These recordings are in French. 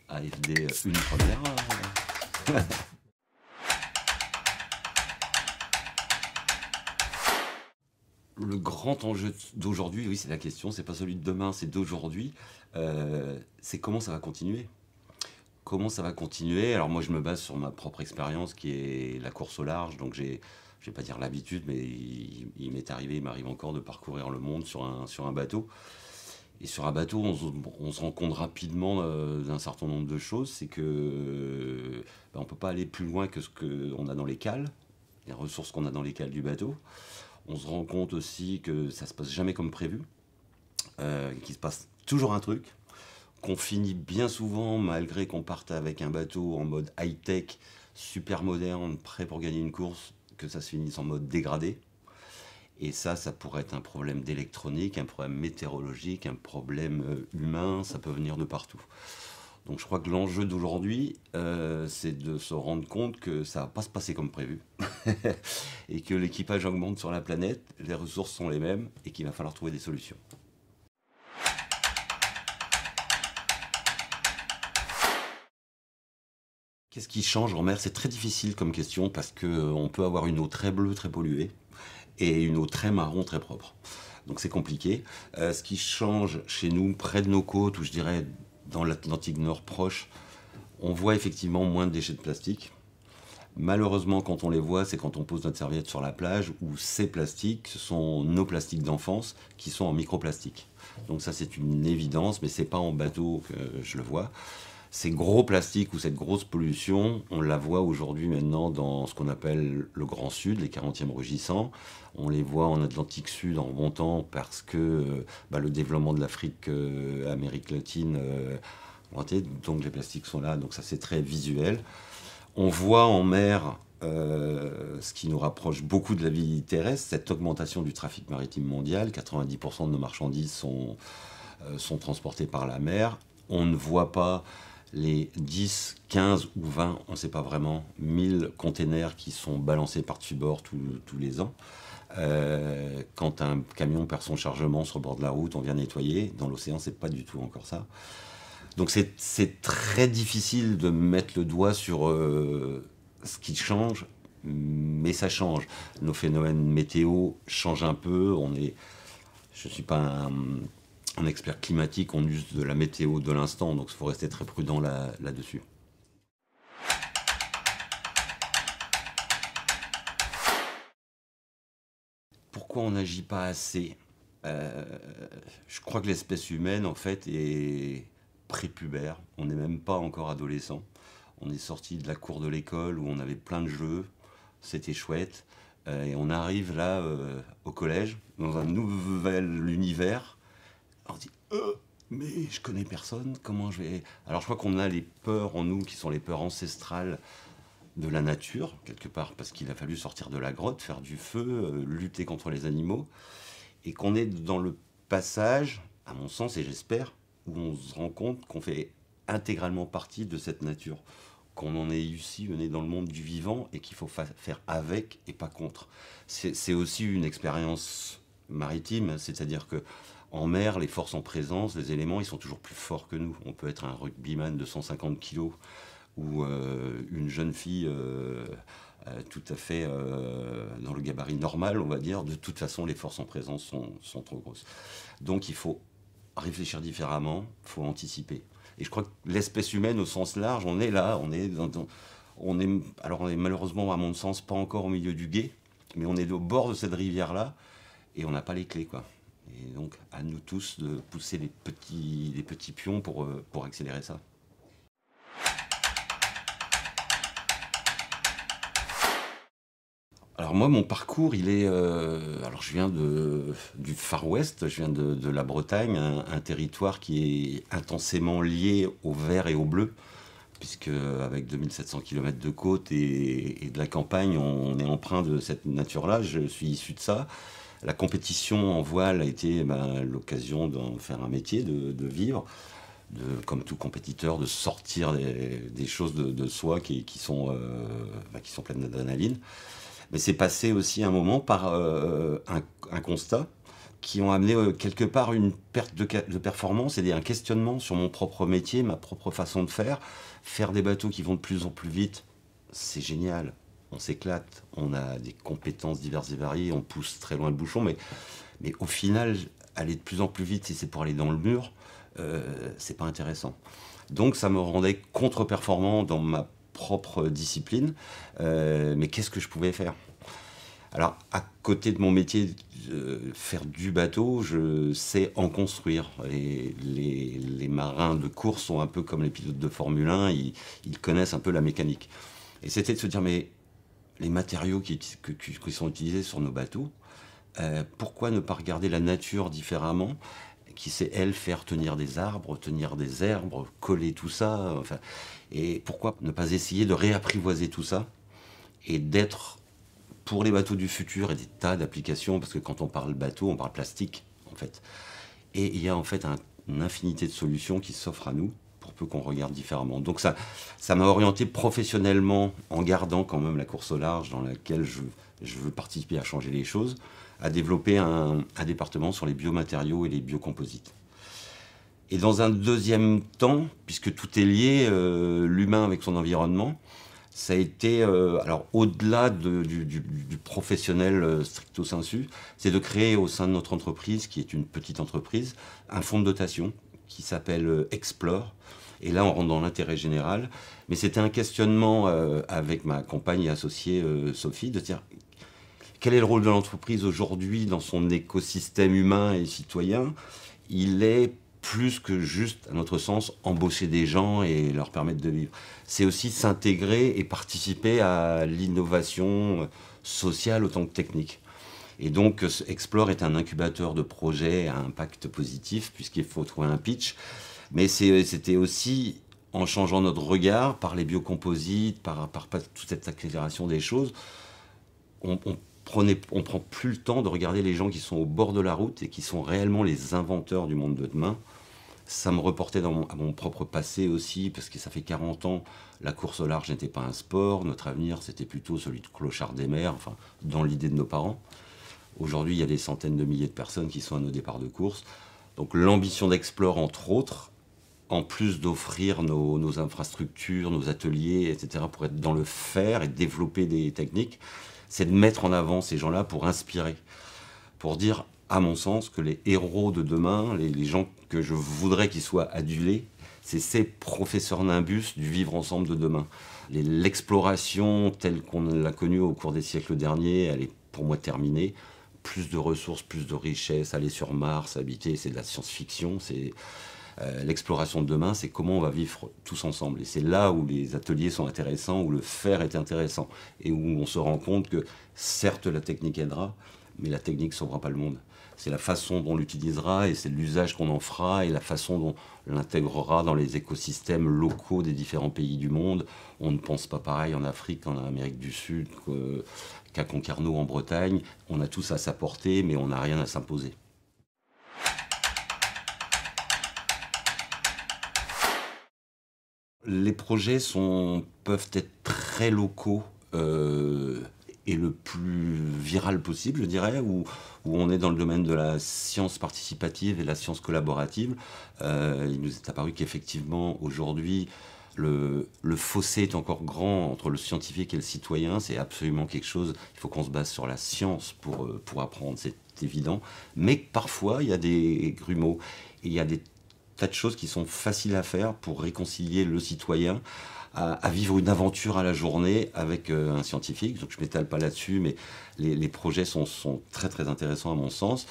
AFD une première. Le grand enjeu d'aujourd'hui, oui, c'est la question, c'est pas celui de demain, c'est d'aujourd'hui. C'est comment ça va continuer. Comment ça va continuer? Alors moi, je me base sur ma propre expérience qui est la course au large, donc je vais pas dire l'habitude, mais il m'arrive encore de parcourir le monde sur un bateau. Et sur un bateau, on se rend compte rapidement d'un certain nombre de choses. C'est que on ne peut pas aller plus loin que ce qu'on a dans les cales, les ressources qu'on a dans les cales du bateau. On se rend compte aussi que ça se passe jamais comme prévu, qu'il se passe toujours un truc, qu'on finit bien souvent, malgré qu'on parte avec un bateau en mode high-tech, super moderne, prêt pour gagner une course, que ça se finisse en mode dégradé. Et ça pourrait être un problème d'électronique, un problème météorologique, un problème humain, ça peut venir de partout. Donc je crois que l'enjeu d'aujourd'hui, c'est de se rendre compte que ça ne va pas se passer comme prévu, et que l'équipage augmente sur la planète, les ressources sont les mêmes, et qu'il va falloir trouver des solutions. Qu'est-ce qui change en mer? C'est très difficile comme question, parce qu'on peut avoir une eau très bleue, très polluée, et une eau très marron, très propre. Donc c'est compliqué. Ce qui change chez nous, près de nos côtes, ou je dirais dans l'Atlantique Nord proche, on voit effectivement moins de déchets de plastique. Malheureusement, quand on les voit, c'est quand on pose notre serviette sur la plage, où ces plastiques, ce sont nos plastiques d'enfance qui sont en microplastique. Donc ça, c'est une évidence, mais c'est pas en bateau que je le vois. Ces gros plastiques ou cette grosse pollution, on la voit aujourd'hui maintenant dans ce qu'on appelle le Grand Sud, les 40e rugissants. On les voit en Atlantique Sud en remontant parce que le développement de l'Afrique, Amérique latine, donc les plastiques sont là, donc ça c'est très visuel. On voit en mer, ce qui nous rapproche beaucoup de la vie terrestre, cette augmentation du trafic maritime mondial. 90% de nos marchandises sont transportées par la mer. On ne voit pas les 10, 15 ou 20, on ne sait pas vraiment, 1000 containers qui sont balancés par-dessus bord tous les ans. Quand un camion perd son chargement sur le bord de la route, on vient nettoyer. Dans l'océan, c'est pas du tout encore ça. Donc c'est très difficile de mettre le doigt sur ce qui change, mais ça change. Nos phénomènes météo changent un peu. Je ne suis pas un expert climatique, on use de la météo de l'instant, donc il faut rester très prudent là-dessus. Pourquoi on n'agit pas assez? Je crois que l'espèce humaine, en fait, est prépubère. On n'est même pas encore adolescent. On est sorti de la cour de l'école où on avait plein de jeux, c'était chouette. Et on arrive là, au collège, dans un nouvel univers. On se dit, mais je connais personne, comment je vais... Alors je crois qu'on a les peurs en nous qui sont les peurs ancestrales de la nature, quelque part, parce qu'il a fallu sortir de la grotte, faire du feu, lutter contre les animaux, et qu'on est dans le passage, à mon sens, et j'espère, où on se rend compte qu'on fait intégralement partie de cette nature, qu'on en est ici, on est dans le monde du vivant, et qu'il faut faire avec et pas contre. C'est aussi une expérience maritime, c'est-à-dire que en mer, les forces en présence, les éléments, ils sont toujours plus forts que nous. On peut être un rugbyman de 150 kilos ou une jeune fille tout à fait dans le gabarit normal, on va dire. De toute façon, les forces en présence sont trop grosses. Donc il faut réfléchir différemment, il faut anticiper. Et je crois que l'espèce humaine, au sens large, on est là, on est malheureusement, à mon sens, pas encore au milieu du gué, mais on est au bord de cette rivière-là, et on n'a pas les clés, quoi. Et donc, à nous tous de pousser les petits pions pour accélérer ça. Alors moi, mon parcours, il est... alors je viens du Far West, je viens de la Bretagne, un territoire qui est intensément lié au vert et au bleu, puisque avec 2700 km de côte et de la campagne, on est empreint de cette nature-là, je suis issu de ça. La compétition en voile a été l'occasion d'en faire un métier, de vivre, comme tout compétiteur, de sortir des choses de soi qui sont pleines d'adrénaline. Mais c'est passé aussi un moment par un constat, qui ont amené quelque part une perte de performance et un questionnement sur mon propre métier, ma propre façon de faire. Faire des bateaux qui vont de plus en plus vite, c'est génial. On s'éclate, on a des compétences diverses et variées, on pousse très loin le bouchon, mais au final, aller de plus en plus vite, si c'est pour aller dans le mur, c'est pas intéressant. Donc ça me rendait contre-performant dans ma propre discipline, mais qu'est-ce que je pouvais faire? Alors, à côté de mon métier, faire du bateau, je sais en construire. Et les marins de course sont un peu comme les pilotes de Formule 1, ils connaissent un peu la mécanique. Et c'était de se dire, mais les matériaux qui sont utilisés sur nos bateaux, pourquoi ne pas regarder la nature différemment, qui sait, elle, faire tenir des arbres, tenir des herbes, coller tout ça, enfin, et pourquoi ne pas essayer de réapprivoiser tout ça et d'être pour les bateaux du futur et des tas d'applications, parce que quand on parle bateau, on parle plastique, en fait. Et il y a en fait une infinité de solutions qui s'offrent à nous, pour peu qu'on regarde différemment. Donc ça m'a orienté professionnellement, en gardant quand même la course au large, dans laquelle je veux participer à changer les choses, à développer un département sur les biomatériaux et les biocomposites. Et dans un deuxième temps, puisque tout est lié, l'humain avec son environnement, ça a été, alors au-delà du professionnel stricto sensu, c'est de créer au sein de notre entreprise, qui est une petite entreprise, un fonds de dotation qui s'appelle Explore. Et là, on rentre dans l'intérêt général. Mais c'était un questionnement avec ma compagne et associée Sophie, de dire quel est le rôle de l'entreprise aujourd'hui dans son écosystème humain et citoyen. Il est plus que juste, à notre sens, embaucher des gens et leur permettre de vivre. C'est aussi s'intégrer et participer à l'innovation sociale autant que technique. Et donc, Explore est un incubateur de projets à impact positif, puisqu'il faut trouver un pitch. Mais c'était aussi, en changeant notre regard par les biocomposites, par toute cette accélération des choses, on prend plus le temps de regarder les gens qui sont au bord de la route et qui sont réellement les inventeurs du monde de demain. Ça me reportait à mon propre passé aussi, parce que ça fait 40 ans, la course au large n'était pas un sport, notre avenir c'était plutôt celui de clochard des mers, enfin, dans l'idée de nos parents. Aujourd'hui, il y a des centaines de milliers de personnes qui sont à nos départs de course. Donc l'ambition d'Explore, entre autres, en plus d'offrir nos infrastructures, nos ateliers, etc., pour être dans le faire et développer des techniques, c'est de mettre en avant ces gens-là pour inspirer, pour dire, à mon sens, que les héros de demain, les gens que je voudrais qu'ils soient adulés, c'est ces professeurs nimbus du vivre ensemble de demain. L'exploration telle qu'on l'a connue au cours des siècles derniers, elle est pour moi terminée. Plus de ressources, plus de richesses, aller sur Mars, habiter, c'est de la science-fiction. C'est l'exploration de demain, c'est comment on va vivre tous ensemble. Et c'est là où les ateliers sont intéressants, où le faire est intéressant, et où on se rend compte que certes la technique aidera, mais la technique ne sauvera pas le monde. C'est la façon dont on l'utilisera et c'est l'usage qu'on en fera et la façon dont on l'intégrera dans les écosystèmes locaux des différents pays du monde. On ne pense pas pareil en Afrique qu'en Amérique du Sud, qu'à Concarneau en Bretagne. On a tous à s'apporter, mais on n'a rien à s'imposer. Les projets peuvent être très locaux et le plus viral possible, je dirais, où on est dans le domaine de la science participative et de la science collaborative. Il nous est apparu qu'effectivement, aujourd'hui, le fossé est encore grand entre le scientifique et le citoyen. C'est absolument quelque chose, il faut qu'on se base sur la science pour apprendre, c'est évident. Mais parfois, il y a des grumeaux et il y a des tas de choses qui sont faciles à faire pour réconcilier le citoyen à vivre une aventure à la journée avec un scientifique. Donc je ne m'étale pas là-dessus, mais les projets sont très très intéressants à mon sens.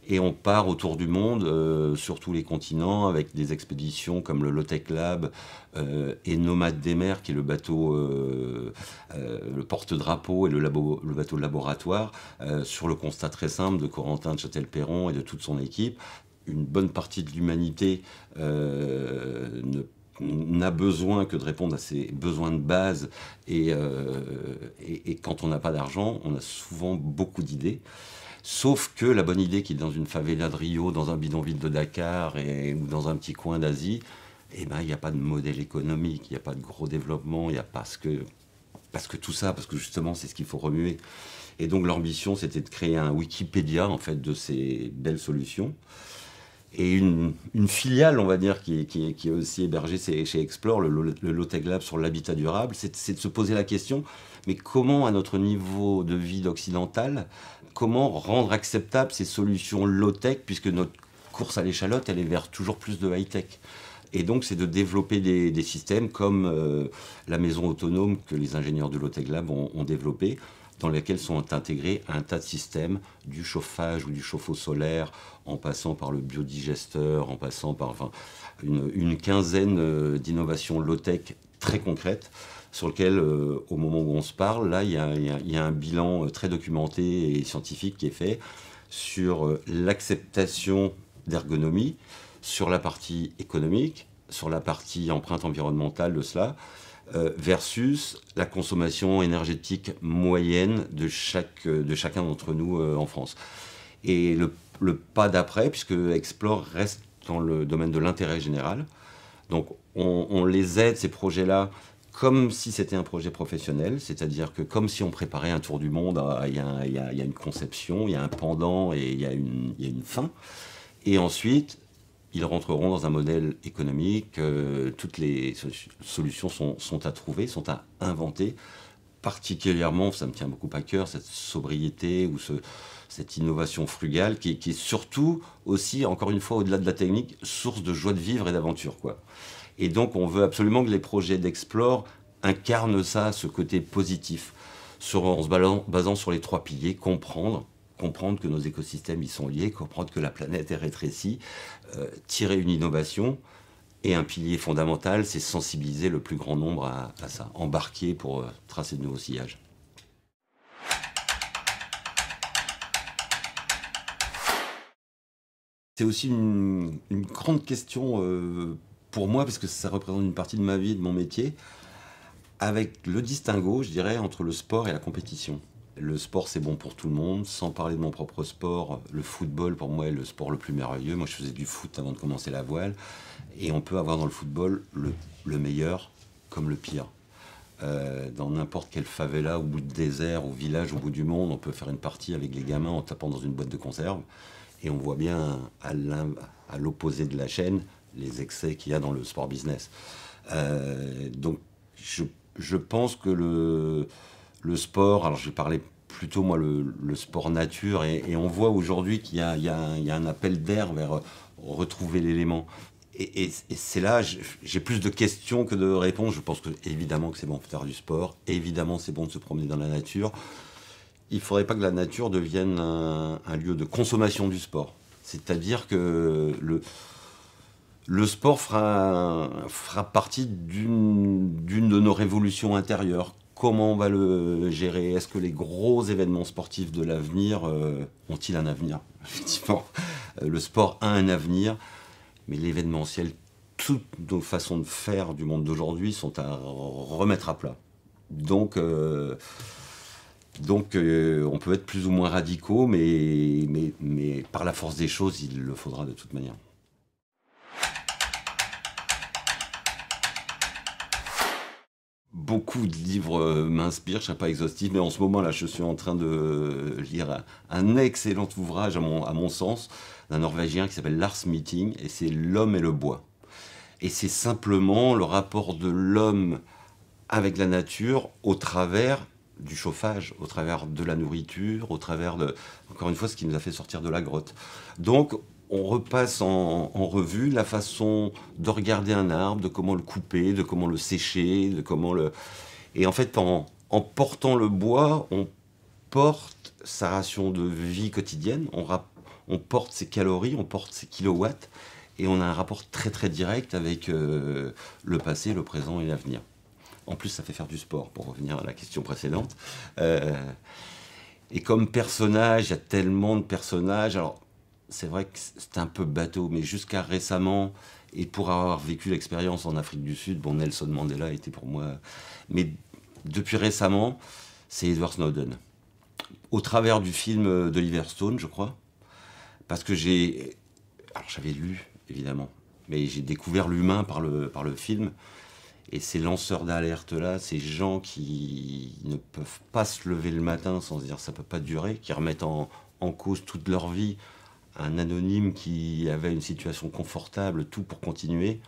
Et on part autour du monde, sur tous les continents, avec des expéditions comme le Low-Tech Lab et Nomade des mers, qui est le bateau, le porte-drapeau et le bateau de laboratoire, sur le constat très simple de Corentin de Châtel-Perron et de toute son équipe. Une bonne partie de l'humanité n'a besoin que de répondre à ses besoins de base et quand on n'a pas d'argent, on a souvent beaucoup d'idées. Sauf que la bonne idée qui est dans une favela de Rio, dans un bidonville de Dakar ou dans un petit coin d'Asie, eh ben, il n'y a pas de modèle économique, il n'y a pas de gros développement, il n'y a pas ce que parce que justement, c'est ce qu'il faut remuer. Et donc l'ambition, c'était de créer un Wikipédia, en fait, de ces belles solutions. Et une filiale, on va dire, qui est aussi hébergée chez Explore, le Low-Tech Lab sur l'habitat durable, c'est de se poser la question, mais comment, à notre niveau de vie occidental, comment rendre acceptables ces solutions low-tech, puisque notre course à l'échalote, elle est vers toujours plus de high-tech. Et donc, c'est de développer des systèmes comme la maison autonome que les ingénieurs du Low-Tech Lab ont développé, dans lesquels sont intégrés un tas de systèmes, du chauffage ou du chauffe-eau solaire, en passant par le biodigesteur, en passant par une quinzaine d'innovations low-tech très concrètes, sur lesquelles, au moment où on se parle, là, il y a un bilan très documenté et scientifique qui est fait sur l'acceptation d'ergonomie, sur la partie économique, sur la partie empreinte environnementale de cela, versus la consommation énergétique moyenne de chacun d'entre nous en France. Et le pas d'après, puisque Explore reste dans le domaine de l'intérêt général, donc on les aide, ces projets-là, comme si c'était un projet professionnel, c'est-à-dire que comme si on préparait un tour du monde, il y a une conception, il y a un pendant et il y a une fin. Et ensuite, ils rentreront dans un modèle économique, toutes les solutions sont à trouver, sont à inventer. Particulièrement, ça me tient beaucoup à cœur, cette sobriété ou cette innovation frugale qui est surtout aussi, encore une fois, au-delà de la technique, source de joie de vivre et d'aventure, quoi. Et donc, on veut absolument que les projets d'Explore incarnent ça, ce côté positif, en se basant sur les 3 piliers: comprendre que nos écosystèmes y sont liés, comprendre que la planète est rétrécie, tirer une innovation. Et un pilier fondamental, c'est sensibiliser le plus grand nombre à ça, embarquer pour tracer de nouveaux sillages. C'est aussi une grande question pour moi, parce que ça représente une partie de ma vie, de mon métier, avec le distinguo, je dirais, entre le sport et la compétition. Le sport, c'est bon pour tout le monde. Sans parler de mon propre sport, le football, pour moi, est le sport le plus merveilleux. Moi, je faisais du foot avant de commencer la voile. Et on peut avoir dans le football le meilleur comme le pire. Dans n'importe quelle favela, au bout de désert, au village, au bout du monde, on peut faire une partie avec les gamins en tapant dans une boîte de conserve. Et on voit bien, à l'opposé de la chaîne, les excès qu'il y a dans le sport business. Donc, je pense que le sport, alors je vais parler plutôt moi le sport nature, et on voit aujourd'hui qu'il y a un appel d'air vers retrouver l'élément. Et c'est là, j'ai plus de questions que de réponses. Je pense que évidemment que c'est bon de faire du sport, évidemment c'est bon de se promener dans la nature. Il ne faudrait pas que la nature devienne un lieu de consommation du sport. C'est-à-dire que le sport fera partie d'une de nos révolutions intérieures. Comment on va le gérer? Est-ce que les gros événements sportifs de l'avenir ont-ils un avenir? Effectivement, le sport a un avenir, mais l'événementiel, toutes nos façons de faire du monde d'aujourd'hui sont à remettre à plat. Donc, on peut être plus ou moins radicaux, mais par la force des choses, il le faudra de toute manière. Beaucoup de livres m'inspirent, je ne serai pas exhaustif, mais en ce moment là, je suis en train de lire un excellent ouvrage, à mon sens, d'un Norvégien qui s'appelle Lars Meeting, et c'est L'homme et le bois. Et c'est simplement le rapport de l'homme avec la nature au travers du chauffage, au travers de la nourriture, au travers de, encore une fois, ce qui nous a fait sortir de la grotte. Donc, on repasse en revue la façon de regarder un arbre, de comment le couper, de comment le sécher, de comment le... Et en fait, en portant le bois, on porte sa ration de vie quotidienne, on porte ses calories, on porte ses kilowatts, et on a un rapport très très direct avec le passé, le présent et l'avenir. En plus, ça fait faire du sport, pour revenir à la question précédente. Et comme personnage, il y a tellement de personnages. Alors, c'est vrai que c'est un peu bateau, mais jusqu'à récemment, et pour avoir vécu l'expérience en Afrique du Sud, bon, Nelson Mandela était pour moi... Mais depuis récemment, c'est Edward Snowden. Au travers du film d'Oliver Stone, je crois, parce que alors j'avais lu, évidemment, mais j'ai découvert l'humain par le film. Et ces lanceurs d'alerte-là, ces gens qui ne peuvent pas se lever le matin sans se dire ça peut pas durer, qui remettent en cause toute leur vie, un anonyme qui avait une situation confortable, tout pour continuer,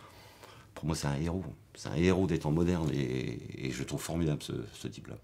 pour moi c'est un héros. C'est un héros des temps modernes et je le trouve formidable ce type-là.